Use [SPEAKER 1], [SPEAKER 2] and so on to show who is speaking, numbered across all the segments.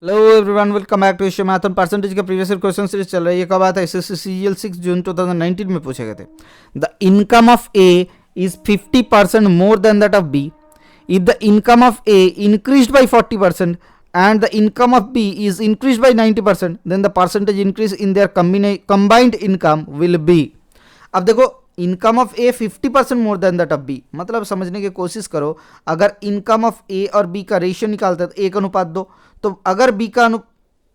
[SPEAKER 1] Hello everyone, welcome back to Asia math on percentage का previous year question series चल रहा है। ये कब आया था? एसएससी सीजीएल 6 जून 2019 में पूछे गए थे। The income of A is 50% more than that of B. If the income of A increased by 40% and the income of B is increased by 90%, then the percentage increase in their combined income will be. अब देखो, income of A 50% more than that of B, मतलब समझने की कोशिश करो। अगर income of ए और B का रेशियो निकालते हैं तो 1:2, तो अगर बी का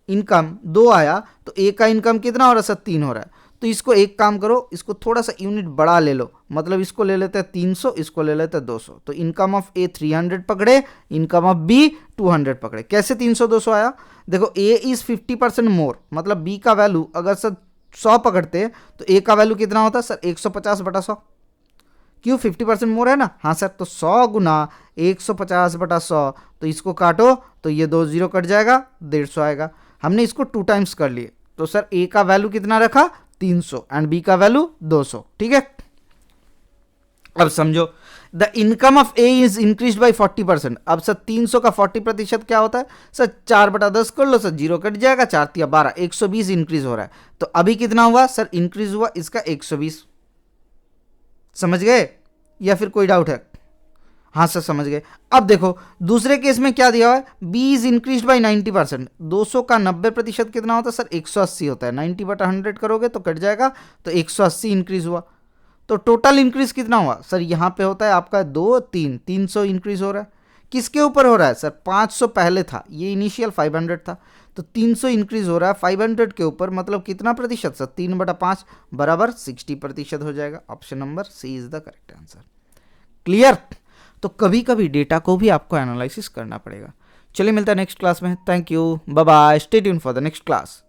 [SPEAKER 1] इनकम 2 आया तो ए का इनकम कितना हो रहा है सर? 3 हो रहा है। तो इसको एक काम करो, इसको थोड़ा सा यूनिट बड़ा ले लो, मतलब इसको ले लेते हैं 300, इसको ले लेते हैं 200। तो इनकम ऑफ ए 300 पकड़े, इनकम ऑफ बी 200 पकड़े। कैसे 300-200 आया? देखो, ए इज 50% मोर, मतलब बी का वैल्यू अगर सर 100 पकड़ते तो ए का वैल्यू कितना होता है सर? 150/100। क्यों? 50% मोर है ना। हाँ सर, तो 100 गुना 150/100, तो इसको काटो तो ये 2 0 कट जाएगा, 150 आएगा। हमने इसको 2 टाइम्स कर लिए, तो सर ए का वैल्यू कितना रखा? 300 एंड बी का वैल्यू 200। ठीक है, अब समझो, the income of A is increase by 40%। अब सर 300 का 40% क्या होता है सर? 4/10 कर लो सर, 0 कट जाएगा, 4×3=12, 120 इंक्रीज हो रहा है। तो अभी कितना हुआ सर? इंक्रीज हुआ इसका 120। समझ गए या फिर कोई डाउट है? हाँ सर समझ गए। अब देखो, दूसरे केस में क्या दिया हुआ है? B is increase by 90%। 200 का 90% कितना होता है सर? 180 होता है। 90/100 करोगे तो कट जाएगा, तो 180 इंक्रीज हुआ। तो टोटल इंक्रीज कितना हुआ सर? यहाँ पे होता है आपका 2 3 300 इंक्रीज हो रहा है। किसके ऊपर हो रहा है सर? 500 पहले था, ये इनिशियल 500 था, तो 300 इंक्रीज हो रहा है 500 के ऊपर, मतलब कितना प्रतिशत सर? 3/5 बराबर 60% हो जाएगा। Option number C is the correct answer. Clear? तो कभी कभी डेटा को भी आपको एनालिसिस करना पड़ेगा। चलिए, मिलता है नेक्स्ट क्लास में। Thank you, bye bye, stay tune for the next class.